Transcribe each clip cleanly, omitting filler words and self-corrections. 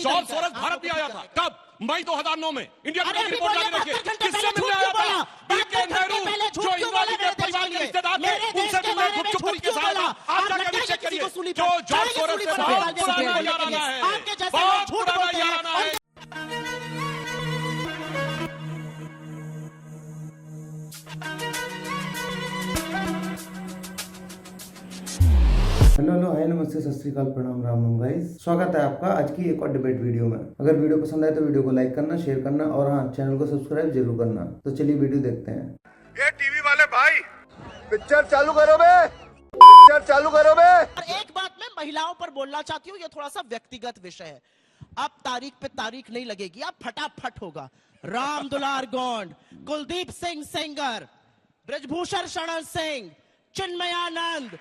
George source Bharat भी आया था। कब? मई 2009 में। इंडिया टुडे की रिपोर्ट जारी रखिए, किससे मिलने आया था? बीके नेहरू, जो इंदिरा के परिवार के रिश्तेदार थे, उनसे मिलने गुपचुप तरीके से आया था। आप जाकर चेक करिए, जो जॉर्ज सोरस से बहुत पुराना याराना है, बहुत पुराना याराना है। हेलो हाय नमस्ते सत श्री अकाल प्रणाम राम राम गाइस, स्वागत है आपका आज की एक और डिबेट वीडियो में। अगर वीडियो पसंद आए तो वीडियो को लाइक करना, शेयर करना और हाँ चैनल को सब्सक्राइब जरूर करना। तो चलिए वीडियो देखते हैं। ये टीवी वाले भाई पिक्चर चालू करो बे, पिक्चर चालू करो बे। और एक बात मैं महिलाओं पर बोलना चाहती हूँ, ये थोड़ा सा व्यक्तिगत विषय है। अब तारीख पे तारीख नहीं लगेगी, अब फटाफट होगा। राम दुलार गोंड, कुलदीप सिंह सेंगर, ब्रजभूषण शरण सिंह, चिन्मयानंद,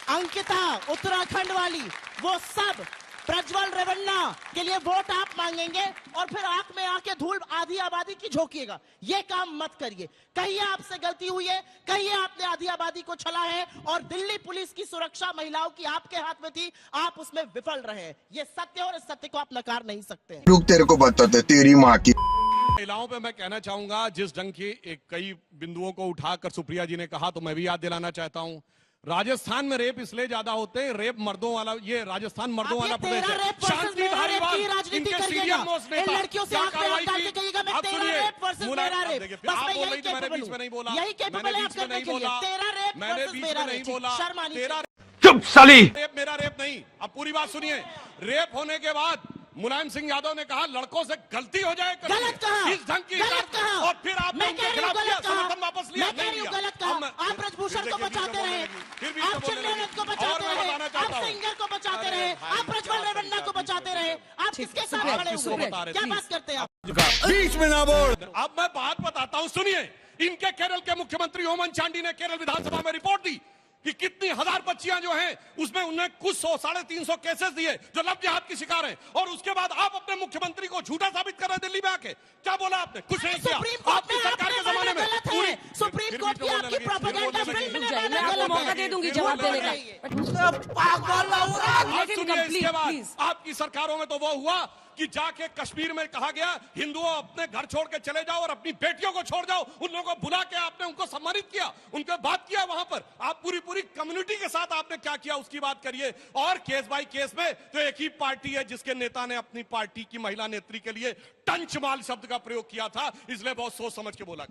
अंकिता उत्तराखंड वाली, वो सब प्रज्वल रेवन्ना के लिए वोट आप मांगेंगे और फिर आंख में आके धूल आधी आबादी की झोंकिएगा। ये काम मत करिए। कहिए आपसे गलती हुई है, कहिए आपने आधी आबादी को छला है और दिल्ली पुलिस की सुरक्षा महिलाओं की आपके हाथ में थी, आप उसमें विफल रहे हैं। ये सत्य और इस सत्य को आप नकार नहीं सकते हैं। रुक तेरे को बताते तेरी माँ की। महिलाओं पे मैं कहना चाहूंगा, जिस ढंग की कई बिंदुओं को उठाकर सुप्रिया जी ने कहा, तो मैं भी याद दिलाना चाहता हूं। राजस्थान में रेप इसलिए ज्यादा होते हैं, रेप मर्दों वाला, ये राजस्थान मर्दों वाला प्रदेश है। शांति धारीवाल इनके सीनियर मोस्ट नेता, लड़कियों से आप कहिएगा मैं तेरा रेप वर्सेस मेरा रेप, बस मैं यही मैंने बीच में नहीं बोला, यही कैपेबल है आप करने के लिए। तेरा रेप मैंने बीच में नहीं बोला, तेरा चुप साली। रेप मेरा रेप नहीं। अब पूरी बात सुनिए। रेप होने के बाद मुलायम सिंह यादव ने कहा लड़कों से गलती हो जाए, गलत कहा, इस ढंग की गलत कहा। और फिर आपने उनके खिलाफ किया, समर्थन वापस लिया, मैं कह रही हूं गलत कहा। आप ब्रजभूषण को बचाते रहे, आप चिन्मयानंद को बचाते रहे, आप सेंगर को बचाते रहे, आप प्रज्वल रेवन्ना को बचाते रहे, आप किसके साथ खड़े हुए? क्या बात करते हैं आप? बीच में ना बोल। अब मैं बात बताता हूं, सुनिए। इनके केरल के मुख्यमंत्री ओमन चांडी ने केरल विधानसभा में रिपोर्ट दी कि कितनी हजार बच्चियां जो हैं उसमें उन्हें कुछ 100-350 केसेस दिए जो लव जिहाद की शिकार हैं, और उसके बाद आप अपने मुख्यमंत्री को झूठा साबित कर रहे हैं दिल्ली में आके। क्या बोला आपने? कुछ नहीं किया। आपकी सरकार के जमाने में सुप्रीम कोर्ट की आपकी प्रोपेगेंडा फिल्म में मैं आपको मौका दे दूंगी जवाब देने का। इसके बाद आपकी सरकारों में तो वो हुआ कि जाके कश्मीर में कहा गया हिंदुओं अपने घर छोड़ के चले जाओ और अपनी बेटियों को छोड़ जाओ। उन लोगों को बुला के आपने उनको सम्मानित किया, उनके बात किया वहां पर। आप पूरी कम्युनिटी के साथ आपने क्या किया उसकी बात करिए। और केस बाय केस में तो एक ही पार्टी है जिसके नेता ने अपनी पार्टी की महिला नेत्री के लिए टंचमाल शब्द का प्रयोग किया था, इसलिए बहुत सोच समझ के बोला।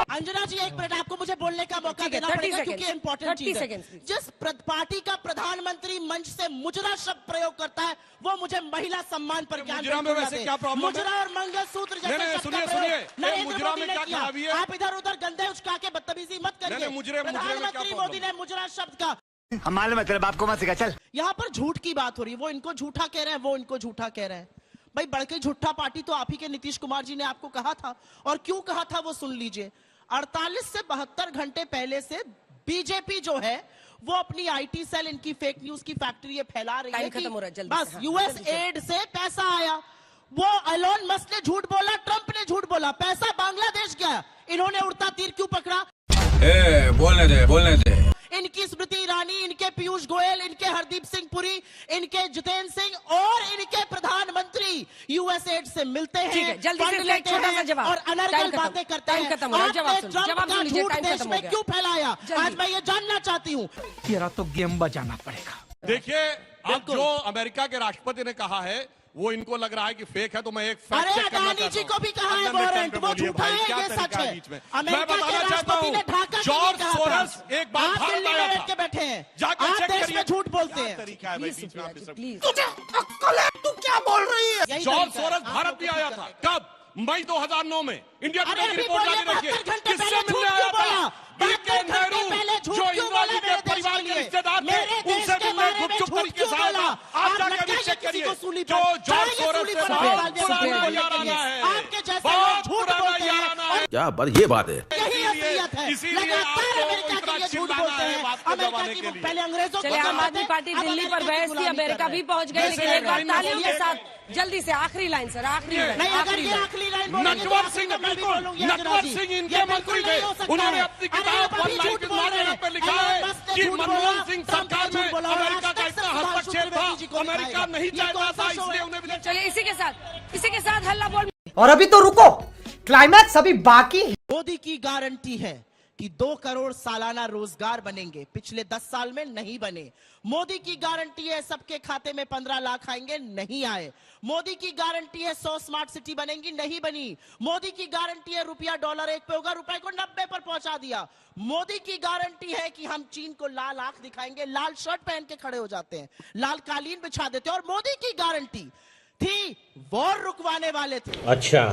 अंजना जी एक मिनट, आपको मुझे बोलने का मौका देना पड़ेगा क्योंकि इंपॉर्टेंट चीज है। जिस पार्टी का प्रधानमंत्री मंच से मुजरा शब्द प्रयोग करता है वो मुझे महिला सम्मान पर ज्ञान मुजरा में वैसे क्या प्रॉब्लम है? मुजरा और मंगलसूत्र जैसे सुनिए मुजरा में क्या खराबी है? आप इधर उधर गंदे उचका के बदतमीजी मत करिए। प्रधानमंत्री मोदी ने मुजरा शब्द का हमारे मतलब आपको मत सिखा। चल यहाँ पर झूठ की बात हो रही है, वो इनको झूठा कह रहे हैं, वो इनको झूठा कह रहे हैं। भाई बड़के झूठा पार्टी तो आप ही के नीतीश कुमार जी ने आपको कहा था, और क्यों कहा था वो सुन लीजिए। 48 से 72 घंटे पहले से बीजेपी जो है वो अपनी आईटी सेल, इनकी फेक न्यूज की फैक्ट्री ये फैला रही है कि बस यूएस एड से पैसा आया। वो एलोन मस्क ने झूठ बोला, ट्रंप ने झूठ बोला, पैसा बांग्लादेश गया। इन्होंने उड़ता तीर क्यों पकड़ा? बोलने दे। इनकी स्मृति ईरानी, इनके पीयूष गोयल, इनके हरदीप सिंह पुरी, इनके जितेंद्र सिंह और इनके प्रधानमंत्री यूएस एड से मिलते हैं, जल्दी से एक छोटा सा जवाब और अनर्गल बातें करते हैं। आपने झूठ देश में क्यों फैलाया? आज मैं ये जानना चाहती हूँ। तेरा तो गेम बजाना पड़ेगा। देखिए अब जो अमेरिका के राष्ट्रपति ने कहा है वो इनको लग रहा है कि फेक है, तो मैं एक फैक्ट चेक करना चाहता हूं। जी को भी कहा है वारंट, वो झूठा है, ये सच है। मैं बताना चाहता हूं, जॉर्ज सोरस एक बार भारत आया था। बैठे हैं, जाकर चेक करिए। झूठ बोलते हैं। तरीका है बीच में आप तुझे अक्ल है? तू क्या बोल रही है? जॉर्ज सोरस भारत भी आया था। कब? मई 2009 में। इंडिया टुडे की रिपोर्ट जारी रखिए, किससे मिलने आया था? बीके नेहरू, जो इंदिरा के परिवार के रिश्तेदार थे, उनसे मिलने गुपचुप तरीके से आया था। आप जाकर चेक करिए, जो जॉर्ज सोरस से बहुत पुराना याराना है, बहुत पुराना याराना है। क्या बात, ये बात है। इसीलिए आपको चिल्लाना है बात को दबाने के लिए। पहले अंग्रेजों चलिए, आम आदमी पार्टी दिल्ली पर बहस थी, अमेरिका भी पहुंच गई, लेकिन एक बार तालियों के साथ जल्दी से आखिरी लाइन सर, आखिरी लाइन। नटवर सिंह, बिल्कुल नटवर सिंह इनके मंत्री थे। उन्होंने अपनी किताब one life is not enough पे लिखा है कि मनमोहन सिंह सरकार में अमेरिका का इतना हस्तक्षेप था, अमेरिका नहीं चाहता था, इसलिए उन्हें विदेश। चलिए इसी के साथ हल्ला बोल। और अभी तो रुको, क्लाइमैक्स अभी बाकी है। मोदी की गारंटी है कि 2 करोड़ सालाना रोजगार बनेंगे, पिछले 10 साल में नहीं बने। मोदी की गारंटी है सबके खाते में 15 लाख आएंगे, नहीं आए। मोदी की गारंटी है 100 स्मार्ट सिटी बनेंगी, नहीं बनी। मोदी की गारंटी है रुपया डॉलर 1 पे होगा, रुपए को 90 पर पहुंचा दिया। मोदी की गारंटी है कि हम चीन को लाल आंख दिखाएंगे, लाल शर्ट पहन के खड़े हो जाते हैं, लाल कालीन बिछा देते हैं। और मोदी की गारंटी थी वॉर रुकवाने वाले थे। अच्छा,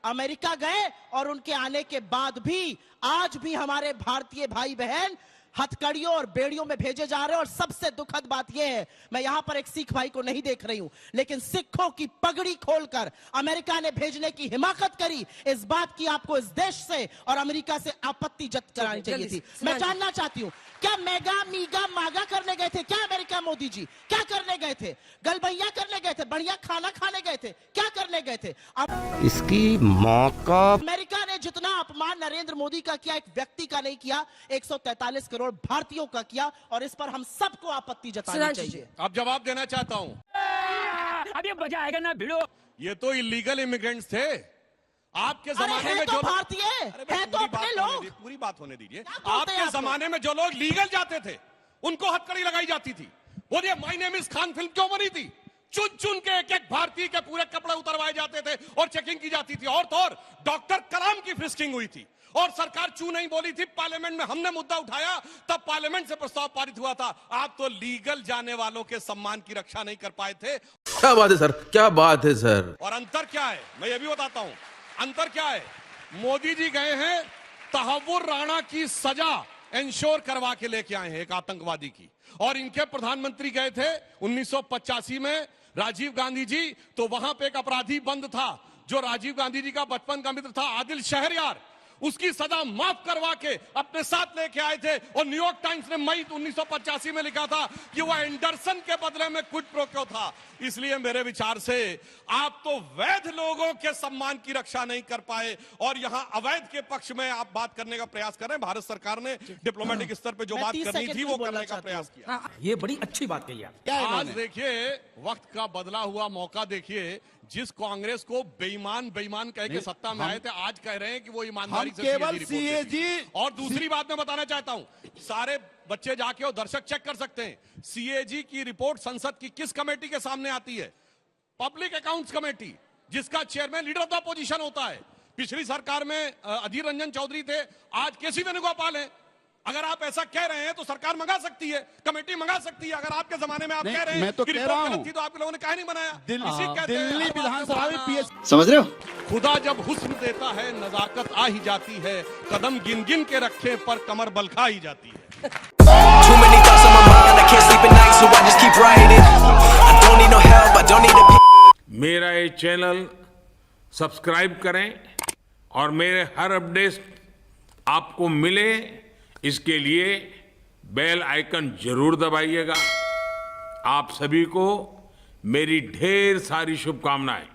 अमेरिका गए और उनके आने के बाद भी आज भी हमारे भारतीय भाई बहन हथकड़ियों और बेड़ियों में भेजे जा रहे हैं। और सबसे दुखद बात यह है, मैं यहां पर एक सिख भाई को नहीं देख रही हूं, लेकिन सिखों की पगड़ी खोलकर अमेरिका ने भेजने की हिमाकत करी। इस बात की आपको इस देश से और अमेरिका से आपत्ति जत करानी चाहिए थी। मैं जानना चाहती हूं, क्या मेगा मीगा मागा करने गए थे क्या अमेरिका? मोदी जी क्या करने गए थे? गलबैया करने गए थे? बढ़िया खाना खाने गए थे? क्या करने गए थे? इसकी माँ का। अमेरिका ने जितना अपमान नरेंद्र मोदी का किया, एक व्यक्ति का नहीं किया, 143 करोड़ भारतीयों का किया। और इस पर हम सबको आपत्ति जतानी चाहिए। अब जवाब देना चाहता हूं। अब ये मजा आएगा ना भिड़ो। ये तो इलीगल इमिग्रेंट्स थे आपके जमाने में, जो भारतीय है तो अपने लोग। पूरी बात होने दीजिए। आपके जमाने में जो लोग लीगल जाते थे उनको हथकड़ी लगाई जाती थी। वो ये my name is Khan film क्यों बनी थी? चुन चुन के एक भारतीय के पूरे कपड़े उतरवाए जाते थे और चेकिंग की जाती थी। और तो और डॉक्टर कलाम की फ्रिस्किंग हुई थी और सरकार चू नहीं बोली थी। पार्लियामेंट में हमने मुद्दा उठाया, तब पार्लियामेंट से प्रस्ताव पारित हुआ था। आप तो लीगल जाने वालों के सम्मान की रक्षा नहीं कर पाए थे। क्या बात है सर, क्या बात है सर। और अंतर क्या है मैं ये भी बताता हूं। अंतर क्या है? मोदी जी गए हैं तहव्वुर राणा की सजा इंश्योर करवा के लेके आए हैं, एक आतंकवादी की। और इनके प्रधानमंत्री गए थे 1985 में राजीव गांधी जी, तो वहां पे एक अपराधी बंद था जो राजीव गांधी जी का बचपन का मित्र था, आदिल शहरयार। उसकी सजा माफ करवा के अपने साथ लेके आए थे। और न्यूयॉर्क टाइम्स ने मई 1985 में लिखा था कि वह एंडरसन के बदले में क्विड प्रो क्यो था। इसलिए मेरे विचार से आप तो वैध लोगों के सम्मान की रक्षा नहीं कर पाए और यहां अवैध के पक्ष में आप बात करने का प्रयास कर रहे हैं। भारत सरकार ने डिप्लोमेटिक स्तर पे जो बात करनी थी वो करने का प्रयास किया। ये बड़ी अच्छी बात कही आप। आज देखिए वक्त का बदला हुआ मौका देखिए। जिस कांग्रेस को बेईमान कह के सत्ता में आए थे, आज कह रहे हैं कि वो ईमानदारी से केवल सीएजी। और दूसरी बात मैं बताना चाहता हूं, सारे बच्चे जाके और दर्शक चेक कर सकते हैं, सीएजी की रिपोर्ट संसद की किस कमेटी के सामने आती है? पब्लिक अकाउंट्स कमेटी, जिसका chairman leader of the opposition होता है। पिछली सरकार में अधीर रंजन चौधरी थे, आज केसी वेणुगोपाल है। अगर आप ऐसा कह रहे हैं तो सरकार मंगा सकती है, कमेटी मंगा सकती है। अगर आपके जमाने में आप कह रहे हैं कि रिपोर्ट गलत थी तो आप लोगों ने काहे नहीं बनाया? दिल्ली विधानसभा में पीएस समझ रहे हो? खुदा जब हुस्न देता है नजाकत आ ही जाती है, कदम गिन गिन के रखे पर कमर बल खा ही जाती है। Too many thoughts on my mind, I can't sleep at night, so I just keep writing. I don't need no help, I don't need a... मेरा ये चैनल सब्सक्राइब करें और मेरे हर अपडेट आपको मिले, इसके लिए बेल आइकन जरूर दबाइएगा। आप सभी को मेरी ढेर सारी शुभकामनाएं।